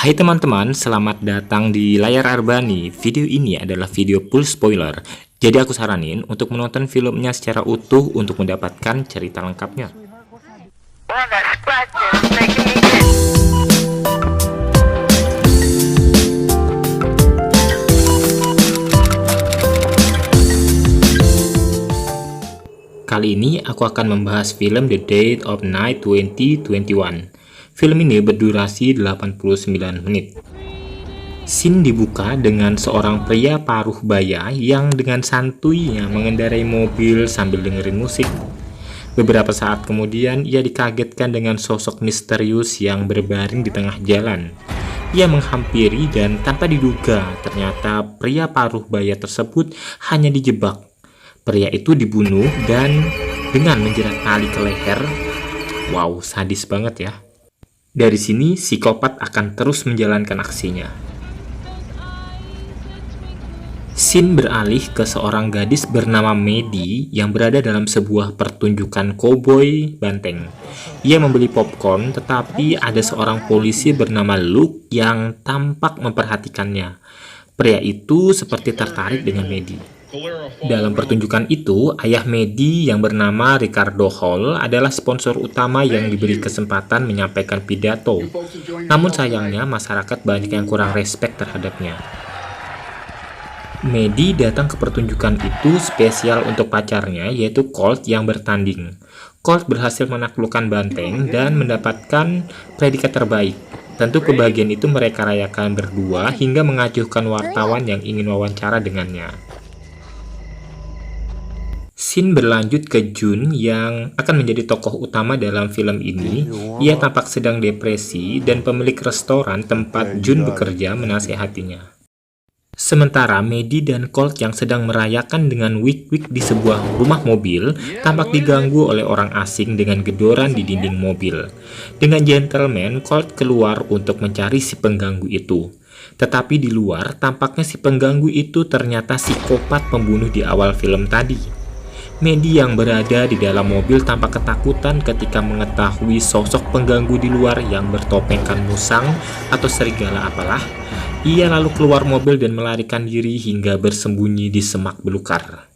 Hai teman-teman, selamat datang di Layar Arbani. Video ini adalah video full spoiler. Jadi aku saranin untuk menonton filmnya secara utuh untuk mendapatkan cerita lengkapnya. Kali ini aku akan membahas film The Dead of Night 2021. Film ini berdurasi 89 menit. Scene dibuka dengan seorang pria paruh baya yang dengan santuinya mengendarai mobil sambil dengerin musik. Beberapa saat kemudian, ia dikagetkan dengan sosok misterius yang berbaring di tengah jalan. Ia menghampiri dan tanpa diduga, ternyata pria paruh baya tersebut hanya dijebak. Pria itu dibunuh dan dengan menjerat tali ke leher. Wow, sadis banget ya. Dari sini, psikopat akan terus menjalankan aksinya. Scene beralih ke seorang gadis bernama Maddie yang berada dalam sebuah pertunjukan koboi banteng. Ia membeli popcorn, tetapi ada seorang polisi bernama Luke yang tampak memperhatikannya. Pria itu seperti tertarik dengan Maddie. Dalam pertunjukan itu, ayah Maddie yang bernama Ricardo Hall adalah sponsor utama yang diberi kesempatan menyampaikan pidato. Namun sayangnya, masyarakat banyak yang kurang respek terhadapnya. Maddie datang ke pertunjukan itu spesial untuk pacarnya, yaitu Colt yang bertanding. Colt berhasil menaklukkan banteng dan mendapatkan predikat terbaik. Tentu kebahagiaan itu mereka rayakan berdua hingga mengacuhkan wartawan yang ingin wawancara dengannya. Scene berlanjut ke Jun yang akan menjadi tokoh utama dalam film ini. Ia tampak sedang depresi dan pemilik restoran tempat Jun bekerja menasehatinya. Sementara Maddie dan Colt yang sedang merayakan dengan wik-wik di sebuah rumah mobil tampak diganggu oleh orang asing dengan gedoran di dinding mobil. Dengan gentleman, Colt keluar untuk mencari si pengganggu itu. Tetapi di luar, tampaknya si pengganggu itu ternyata psikopat pembunuh di awal film tadi. Maddie yang berada di dalam mobil tampak ketakutan ketika mengetahui sosok pengganggu di luar yang bertopengkan musang atau serigala apalah. Ia lalu keluar mobil dan melarikan diri hingga bersembunyi di semak belukar.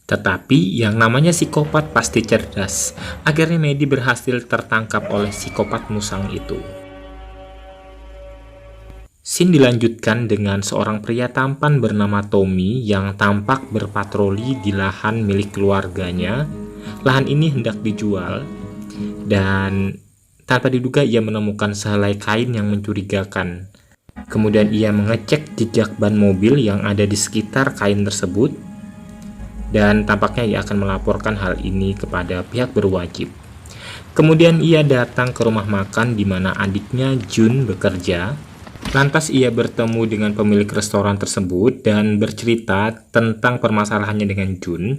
Tetapi yang namanya psikopat pasti cerdas. Akhirnya Maddie berhasil tertangkap oleh psikopat musang itu. Scene dilanjutkan dengan seorang pria tampan bernama Tommy yang tampak berpatroli di lahan milik keluarganya. Lahan ini hendak dijual dan tanpa diduga ia menemukan sehelai kain yang mencurigakan. Kemudian ia mengecek jejak ban mobil yang ada di sekitar kain tersebut dan tampaknya ia akan melaporkan hal ini kepada pihak berwajib. Kemudian ia datang ke rumah makan di mana adiknya Jun bekerja. Lantas ia bertemu dengan pemilik restoran tersebut dan bercerita tentang permasalahannya dengan Jun.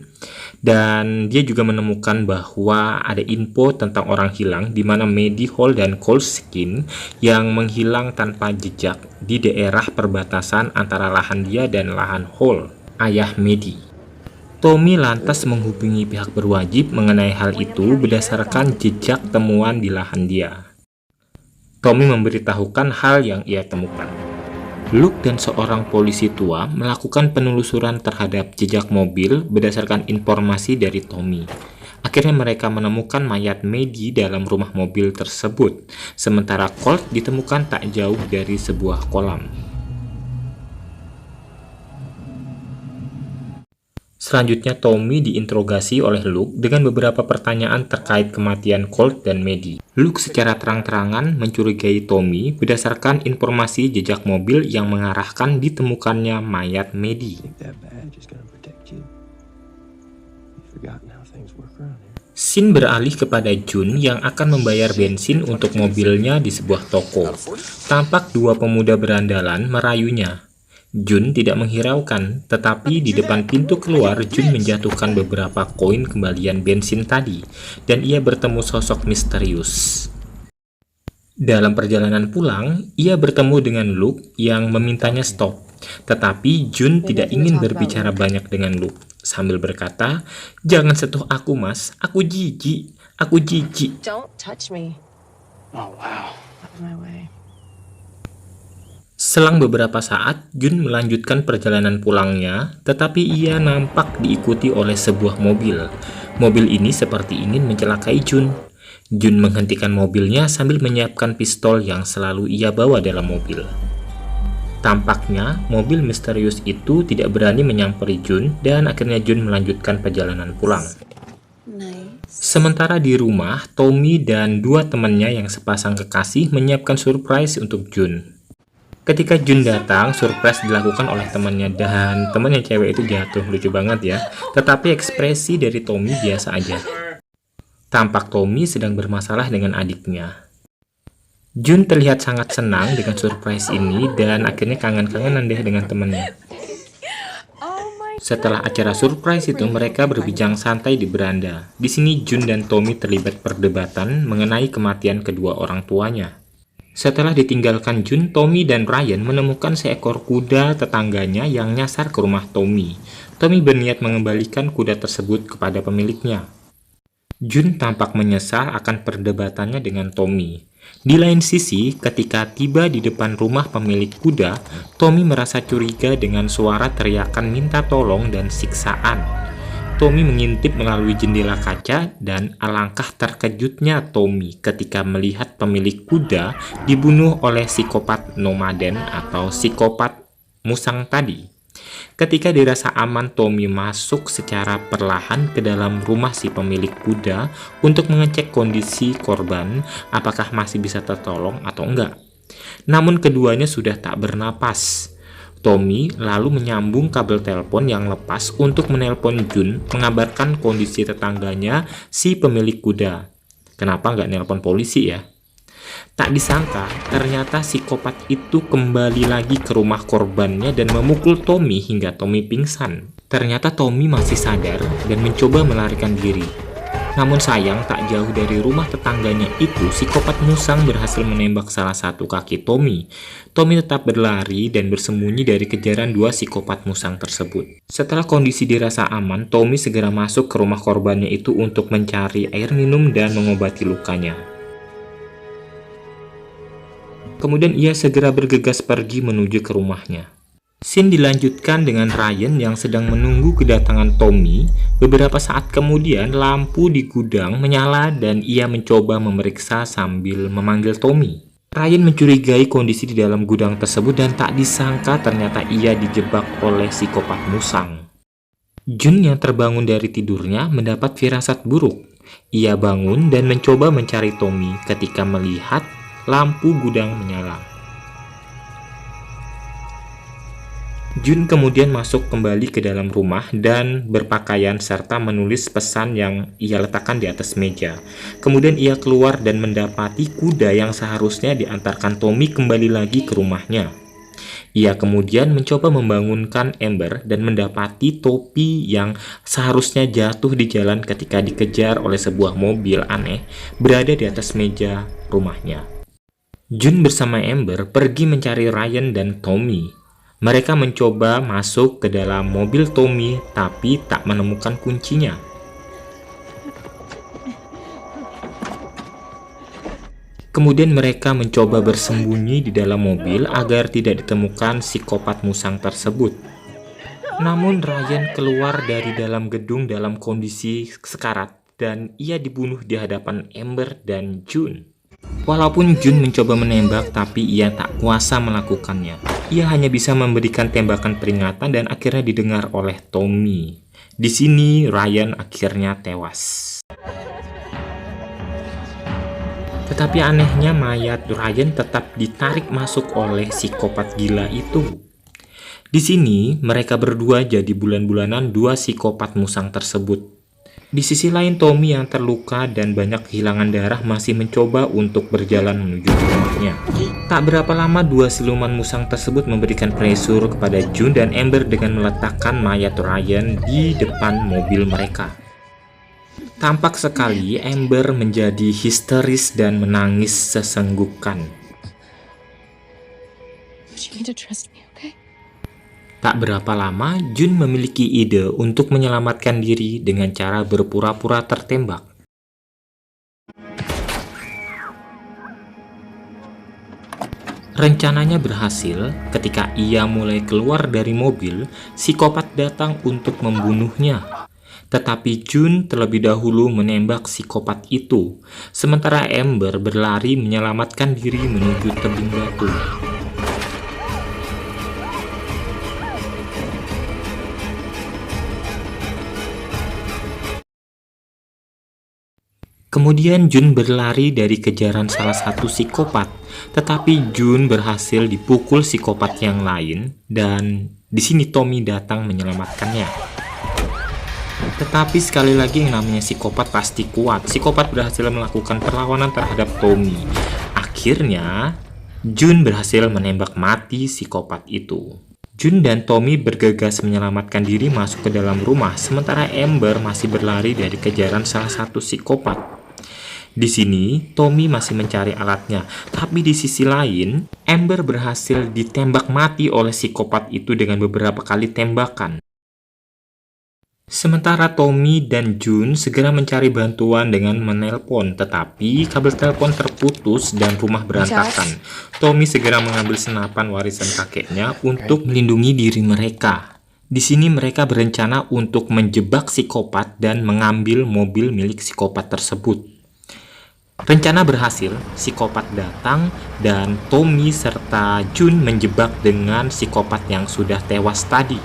Dan dia juga menemukan bahwa ada info tentang orang hilang di mana Maddie Hall dan Cold Skin yang menghilang tanpa jejak di daerah perbatasan antara lahan dia dan lahan Hall, ayah Maddie. Tommy lantas menghubungi pihak berwajib mengenai hal itu berdasarkan jejak temuan di lahan dia. Tommy memberitahukan hal yang ia temukan. Luke dan seorang polisi tua melakukan penelusuran terhadap jejak mobil berdasarkan informasi dari Tommy. Akhirnya mereka menemukan mayat Maddie dalam rumah mobil tersebut, sementara Colt ditemukan tak jauh dari sebuah kolam. Selanjutnya Tommy diinterogasi oleh Luke dengan beberapa pertanyaan terkait kematian Colt dan Maddie. Luke secara terang-terangan mencurigai Tommy berdasarkan informasi jejak mobil yang mengarahkan ditemukannya mayat Maddie. Scene beralih kepada Jun yang akan membayar bensin untuk mobilnya di sebuah toko. Tampak dua pemuda berandalan merayunya. Jun tidak menghiraukan, tetapi di depan pintu keluar Jun menjatuhkan beberapa koin kembalian bensin tadi, dan ia bertemu sosok misterius. Dalam perjalanan pulang, ia bertemu dengan Luke yang memintanya stop, tetapi Jun tidak ingin berbicara banyak dengan Luke, sambil berkata, "Jangan sentuh aku mas, aku jijik, aku jijik." Don't touch me. Oh wow. Out of my way. Selang beberapa saat, Jun melanjutkan perjalanan pulangnya, tetapi ia nampak diikuti oleh sebuah mobil. Mobil ini seperti ingin mencelakai Jun. Jun menghentikan mobilnya sambil menyiapkan pistol yang selalu ia bawa dalam mobil. Tampaknya, mobil misterius itu tidak berani menyamperi Jun dan akhirnya Jun melanjutkan perjalanan pulang. Nice. Sementara di rumah, Tommy dan dua temannya yang sepasang kekasih menyiapkan surprise untuk Jun. Ketika Jun datang, surprise dilakukan oleh temannya dan temannya cewek itu jatuh, lucu banget ya. Tetapi ekspresi dari Tommy biasa aja. Tampak Tommy sedang bermasalah dengan adiknya. Jun terlihat sangat senang dengan surprise ini dan akhirnya kangen-kangenan deh dengan temannya. Setelah acara surprise itu, mereka berbincang santai di beranda. Di sini Jun dan Tommy terlibat perdebatan mengenai kematian kedua orang tuanya. Setelah ditinggalkan Jun, Tommy dan Ryan menemukan seekor kuda tetangganya yang nyasar ke rumah Tommy. Tommy berniat mengembalikan kuda tersebut kepada pemiliknya. Jun tampak menyesal akan perdebatannya dengan Tommy. Di lain sisi, ketika tiba di depan rumah pemilik kuda, Tommy merasa curiga dengan suara teriakan minta tolong dan siksaan. Tommy mengintip melalui jendela kaca dan alangkah terkejutnya Tommy ketika melihat pemilik kuda dibunuh oleh psikopat nomaden atau psikopat musang tadi. Ketika dirasa aman, Tommy masuk secara perlahan ke dalam rumah si pemilik kuda untuk mengecek kondisi korban, apakah masih bisa tertolong atau enggak. Namun keduanya sudah tak bernapas. Tommy lalu menyambung kabel telepon yang lepas untuk menelpon Jun, mengabarkan kondisi tetangganya si pemilik kuda. Kenapa nggak nelpon polisi ya? Tak disangka, ternyata psikopat itu kembali lagi ke rumah korbannya dan memukul Tommy hingga Tommy pingsan. Ternyata Tommy masih sadar dan mencoba melarikan diri. Namun sayang, tak jauh dari rumah tetangganya itu, psikopat musang berhasil menembak salah satu kaki Tommy. Tommy tetap berlari dan bersembunyi dari kejaran dua psikopat musang tersebut. Setelah kondisi dirasa aman, Tommy segera masuk ke rumah korbannya itu untuk mencari air minum dan mengobati lukanya. Kemudian ia segera bergegas pergi menuju ke rumahnya. Scene dilanjutkan dengan Ryan yang sedang menunggu kedatangan Tommy. Beberapa saat kemudian lampu di gudang menyala dan ia mencoba memeriksa sambil memanggil Tommy. Ryan mencurigai kondisi di dalam gudang tersebut dan tak disangka ternyata ia dijebak oleh psikopat musang. Jun yang terbangun dari tidurnya mendapat firasat buruk. Ia bangun dan mencoba mencari Tommy ketika melihat lampu gudang menyala. Jun kemudian masuk kembali ke dalam rumah dan berpakaian serta menulis pesan yang ia letakkan di atas meja. Kemudian ia keluar dan mendapati kuda yang seharusnya diantarkan Tommy kembali lagi ke rumahnya. Ia kemudian mencoba membangunkan Amber dan mendapati topi yang seharusnya jatuh di jalan ketika dikejar oleh sebuah mobil aneh berada di atas meja rumahnya. Jun bersama Amber pergi mencari Ryan dan Tommy. Mereka mencoba masuk ke dalam mobil Tommy tapi tak menemukan kuncinya. Kemudian mereka mencoba bersembunyi di dalam mobil agar tidak ditemukan psikopat musang tersebut. Namun Ryan keluar dari dalam gedung dalam kondisi sekarat dan ia dibunuh di hadapan Amber dan Jun. Walaupun Jun mencoba menembak, tapi ia tak kuasa melakukannya. Ia hanya bisa memberikan tembakan peringatan dan akhirnya didengar oleh Tommy. Di sini Ryan akhirnya tewas. Tetapi anehnya mayat Ryan tetap ditarik masuk oleh psikopat gila itu. Di sini mereka berdua jadi bulan-bulanan dua psikopat musang tersebut. Di sisi lain, Tommy yang terluka dan banyak kehilangan darah masih mencoba untuk berjalan menuju rumahnya. Tak berapa lama, dua siluman musang tersebut memberikan pressure kepada Jun dan Amber dengan meletakkan mayat Ryan di depan mobil mereka. Tampak sekali Amber menjadi histeris dan menangis sesenggukan. You need to trust me, okay? Tak berapa lama, Jun memiliki ide untuk menyelamatkan diri dengan cara berpura-pura tertembak. Rencananya berhasil ketika ia mulai keluar dari mobil, psikopat datang untuk membunuhnya. Tetapi Jun terlebih dahulu menembak psikopat itu, sementara Amber berlari menyelamatkan diri menuju tebing batu. Kemudian Jun berlari dari kejaran salah satu psikopat, tetapi Jun berhasil dipukul psikopat yang lain, dan di sini Tommy datang menyelamatkannya. Tetapi sekali lagi yang namanya psikopat pasti kuat. Psikopat berhasil melakukan perlawanan terhadap Tommy. Akhirnya, Jun berhasil menembak mati psikopat itu. Jun dan Tommy bergegas menyelamatkan diri masuk ke dalam rumah, sementara Amber masih berlari dari kejaran salah satu psikopat. Di sini, Tommy masih mencari alatnya, tapi di sisi lain, Amber berhasil ditembak mati oleh psikopat itu dengan beberapa kali tembakan. Sementara Tommy dan Jun segera mencari bantuan dengan menelpon, tetapi kabel telepon terputus dan rumah berantakan. Tommy segera mengambil senapan warisan kakeknya untuk melindungi diri mereka. Di sini mereka berencana untuk menjebak psikopat dan mengambil mobil milik psikopat tersebut. Rencana berhasil, psikopat datang dan Tommy serta Jun menjebak dengan psikopat yang sudah tewas tadi.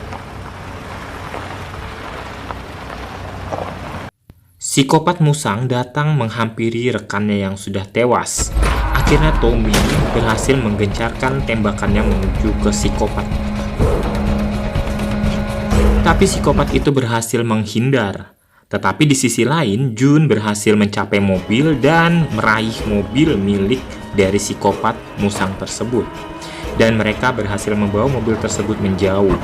Psikopat musang datang menghampiri rekannya yang sudah tewas. Akhirnya Tommy berhasil menggencarkan tembakannya menuju ke psikopat. Tapi psikopat itu berhasil menghindar. Tetapi di sisi lain, Jun berhasil mencapai mobil dan meraih mobil milik dari psikopat musang tersebut. Dan mereka berhasil membawa mobil tersebut menjauh.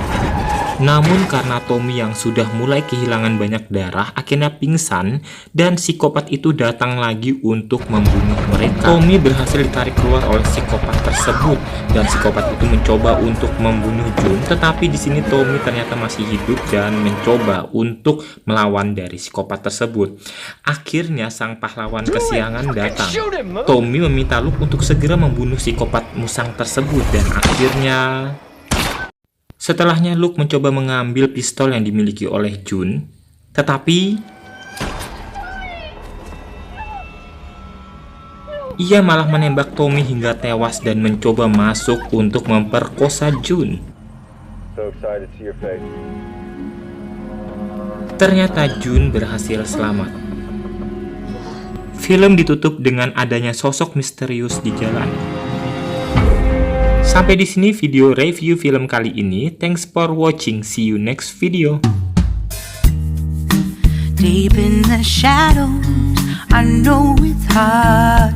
Namun karena Tommy yang sudah mulai kehilangan banyak darah akhirnya pingsan dan psikopat itu datang lagi untuk membunuh mereka. Tommy berhasil ditarik keluar oleh psikopat tersebut dan psikopat itu mencoba untuk membunuh Jun, tetapi di sini Tommy ternyata masih hidup dan mencoba untuk melawan dari psikopat tersebut. Akhirnya sang pahlawan kesiangan datang. Tommy meminta Luke untuk segera membunuh psikopat musang tersebut dan akhirnya setelahnya Luke mencoba mengambil pistol yang dimiliki oleh Jun, tetapi ia malah menembak Tommy hingga tewas dan mencoba masuk untuk memperkosa Jun. Ternyata Jun berhasil selamat. Film ditutup dengan adanya sosok misterius di jalan. Sampai di sini video review film kali ini. Thanks for watching. See you next video. Deep in the shadows, I know it's hard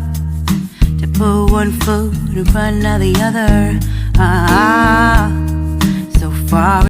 to put one foot in front of the other. So far